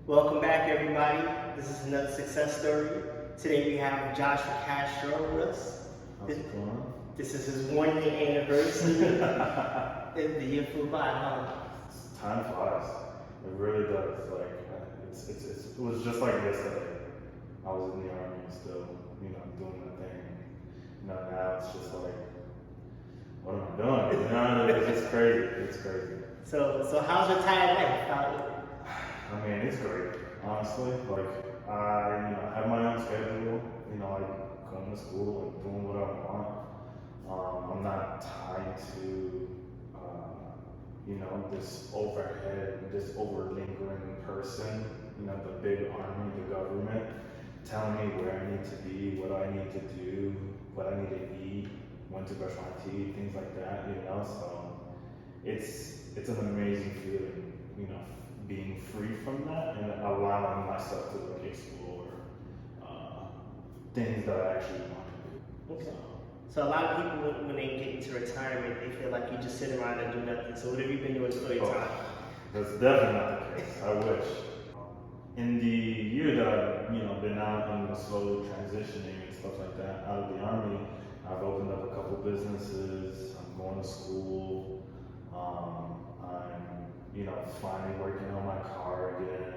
Welcome back, everybody. This is another success story. Today we have Joshua Castro with us. How's it going? This is his 1 year anniversary. The year flew by, huh? Time flies. It really does. Like it was just like yesterday. I was in the army still, doing my thing. Now it's just like, what am I doing? It's crazy. It's crazy. So how's retired life? I mean, it's great, honestly. Like I have my own schedule. Like going to school and doing what I want. I'm not tied to this overhead, this over-lingering person, the big army, the government, telling me where I need to be, what I need to do, what I need to eat, when to brush my teeth, things like that, so it's an amazing feeling, being free from that and allowing myself to explore things that I actually want to do. Okay. So a lot of people, when they get into retirement, they feel like you just sit around and do nothing. So what have you been doing for your time? That's definitely not the case. I wish. In the year that I've been out and slowly transitioning and stuff like that out of the army, I've opened up a couple businesses. I'm going to school. I'm finally working on my car again.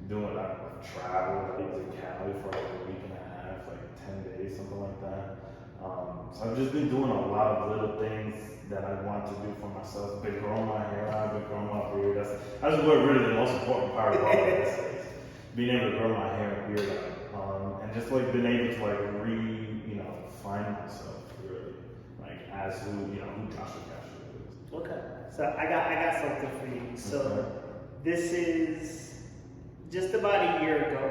I've traveled. I was in Cali for like a week and a half, like 10 days, something like that. So I've just been doing a lot of little things that I want to do for myself. Been growing my hair out, been growing my beard. That's what really the most important part of all of this is. Being able to grow my hair and beard out. And just like being able to find myself really, like as who Joshua Castro is. Okay. So I got something for you. So this is just about a year ago,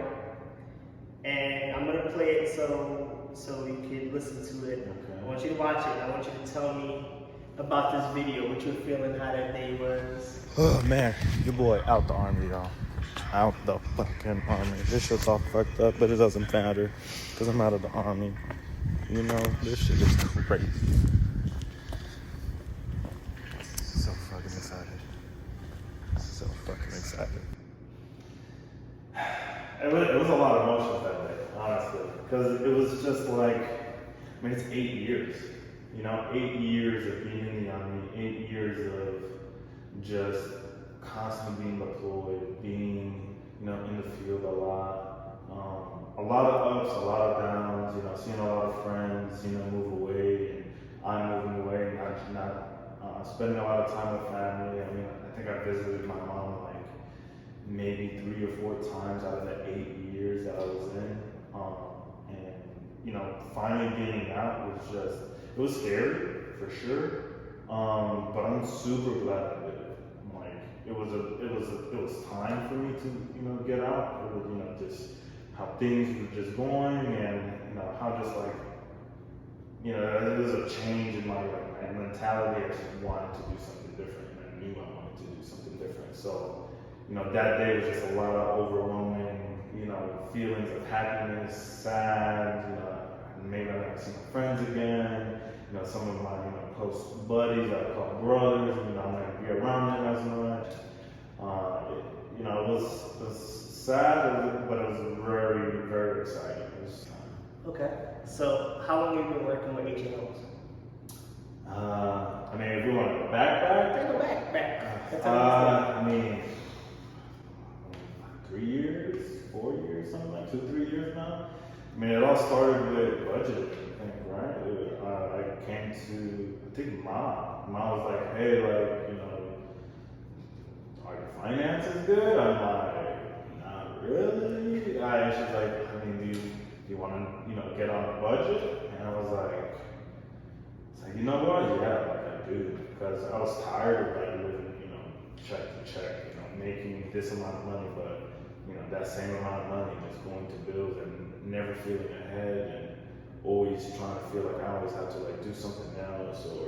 and I'm gonna play it so you can listen to it. Okay. I want you to watch it. I want you to tell me about this video, what you're feeling, how that day was. Oh man, your boy out the army, y'all. Out the fucking army. This shit's all fucked up, but it doesn't matter because I'm out of the army. This shit is crazy. So fucking excited. So fucking excited. It was a lot of emotions that day, honestly, because it was just like, it's 8 years, 8 years of being in the army, 8 years of just constantly being deployed, being, in the field a lot of ups, a lot of downs, seeing a lot of friends, move away, and I'm moving away, not spending a lot of time with family. I think I visited my mom like maybe 3 or 4 times out of the 8 years that I was in. Finally getting out was it was scary for sure. But I'm super glad I did it. It was time for me to, get out. It was, just how things were just going and, how just like, there was a change in my mentality. I just wanted to do something different and I knew I wanted to do something different. So, that day was just a lot of overwhelming, feelings of happiness, sad, maybe I'm gonna see my friends again, some of my, close buddies I call brothers, I'm not gonna be around them as much. It was sad, but it was very, very exciting. Okay. So how long have you been working with HAHOMES? If we want to go back. Go back. That's 3 years, 4 years, something like 2-3 years now. It all started with budgeting, I think, right? I came to, I think Mom was like, hey, like, are your finances good? I'm like, not really. And she's like, do you want to, get on a budget? And I was like, you know what? Yeah, like I do, because I was tired of like living, check to check, making this amount of money, but that same amount of money just going to bills and never feeling ahead and always trying to feel like I always have to like do something else or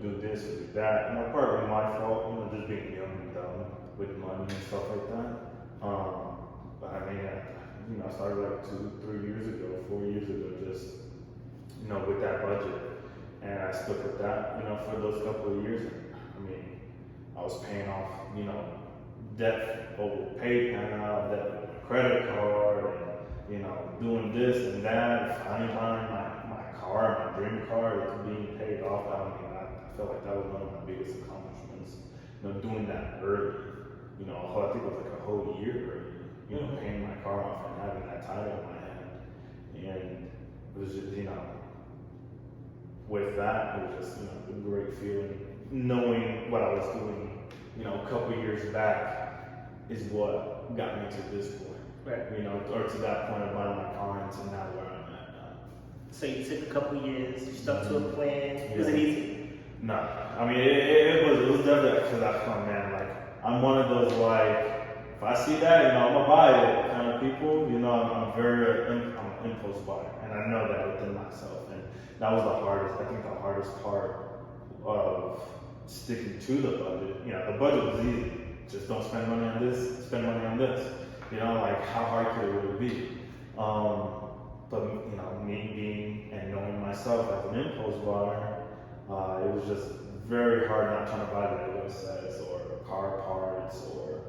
do this or do that. Partly my fault, just being young and dumb with money and stuff like that. But I started like 2-3 years ago, 4 years ago, just with that budget stuck with that, you know, for those couple of years. I mean, I was paying off, you know, debt over PayPal, debt with my credit card, and, you know, doing this and that, finally buying my car, my dream car, is being paid off. I mean, I felt like that was one of my biggest accomplishments, you know, doing that early, you know, I think it was like a whole year early, you know, paying my car off and having that title in my hand. And it was just, you know, with that, it was just, you know, a great feeling, knowing what I was doing, you know, a couple years back is what got me to this point. Right. You know, or to that point of buying my car and to now where I'm at now. So you took a couple years, you stuck to a plan. Was it easy? No. I mean, it was definitely because that fun, man. Like, I'm one of those, like, if I see that, you know, I'm gonna buy it kind of people. You know, I'm an impulse buyer, and I know that within myself. And that was I think the hardest part of sticking to the budget. You know, the budget was easy. Just don't spend money on this, spend money on this. You know, like, how hard could it really be? But, you know, me being and knowing myself as an impulse buyer, it was just very hard not trying to buy the sets or car parts or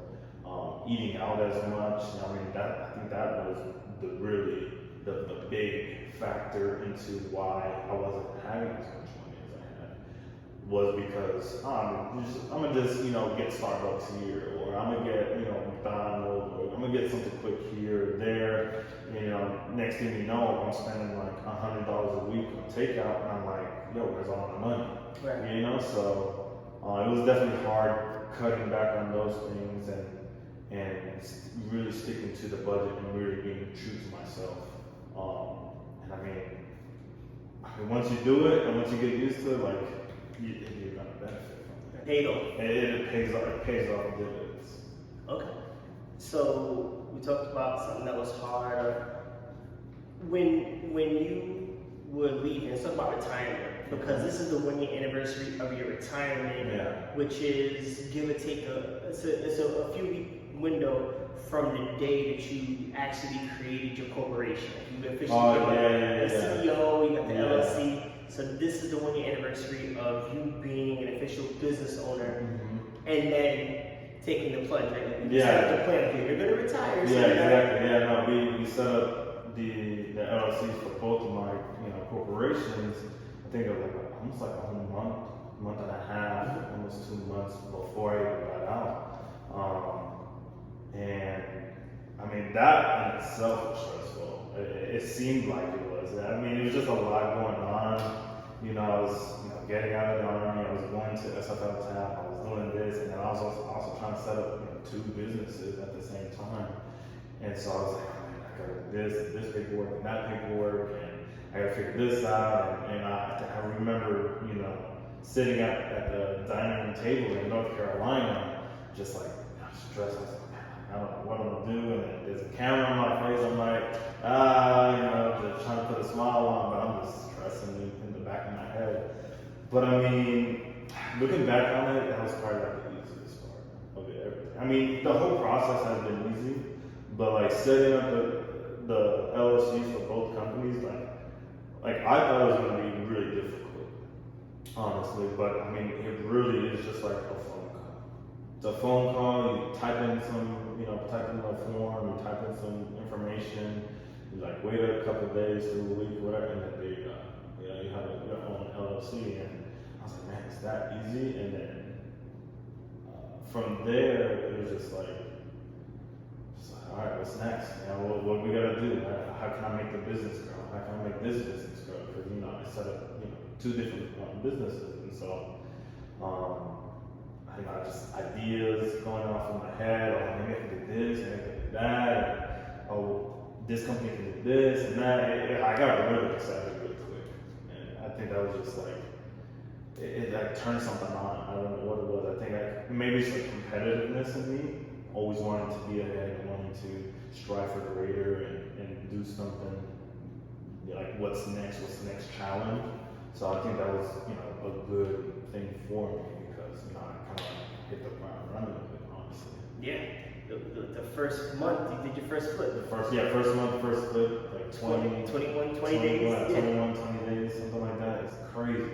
eating out as much. I mean, I think that was the big factor into why I wasn't having as much money as I had, was because I'm gonna just, you know, get Starbucks here, or I'm gonna get, you know, McDonald's, or I'm gonna get something quick here or there. You know, next thing you know, I'm spending like $100 a week on takeout, and I'm like, yo, where's all my money? Right. You know, so it was definitely hard cutting back on those things and really sticking to the budget and really being true to myself. And I mean, once you do it and once you get used to it, like, you're gonna benefit from it. It pays off dividends. Okay. So we talked about something that was hard. When you were leaving, let's talk about retirement, because this is the 1-year anniversary of your retirement, which is, give or take, it's a few week window from the day that you actually created your corporation. You officially became the CEO, you got the LLC. So this is the 1-year anniversary of you being an official business owner, and then taking the plunge. Right? You set up the plan. Okay, you're going to retire. So Exactly. Yeah, no, we set up the LLCs for both of my, you know, corporations. I think it was like almost like a whole month and a half, almost 2 months before I even got out. And I mean, that in itself was stressful. It seemed like it was. I mean, it was just a lot going on. You know, I was, you know, getting out of the army. I was going to SFL TAP. I was doing this, and then I was also trying to set up, you know, 2 businesses at the same time. And so I was like, oh, man, I got this paperwork and that paperwork, and I got to figure this out. And I remember, you know, sitting at the dining room table in North Carolina, just like, stressed. I was like, man, I don't know what I'm gonna do. And there's a camera on my face. I'm like, you know, just trying to put a smile on, but I'm just stressing in the back of my head. But I mean, looking back on it, that was probably like the easiest part of it, everything. I mean, the whole process has been easy, but like setting up the LLCs for both companies, like I thought it was gonna be really difficult, honestly. But I mean, it really is just like a phone call. It's a phone call. You type in a form, you type in some information. You like wait a couple of days to a week, whatever, and then there you go. You know, you have your own LLC, and I was like, man, it's that easy. And then from there, it was just like, all right, what's next? You know, what we gotta do? How can I make the business grow? How can I make this business grow? Because, you know, I set up, you know, 2 different businesses, and so I think I just ideas going off in my head. Oh, maybe I can do this, maybe I can do that. Oh, this company can do this and that. I got really excited really quick, and I think that was just like it like turned something on. I don't know what it was. I think maybe it's like competitiveness in me. Always wanting to be ahead, wanting to strive for greater and do something, like what's next challenge. So I think that was, you know, a good thing for me, because, you know, I kind of hit the ground running with it, honestly. Yeah, the first month you did your first flip. First month, first flip, like 20 days. 20 days, something like that. It's crazy.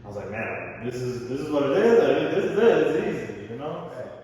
was like, man, this is what it is. This is it. It's easy, you know. Right.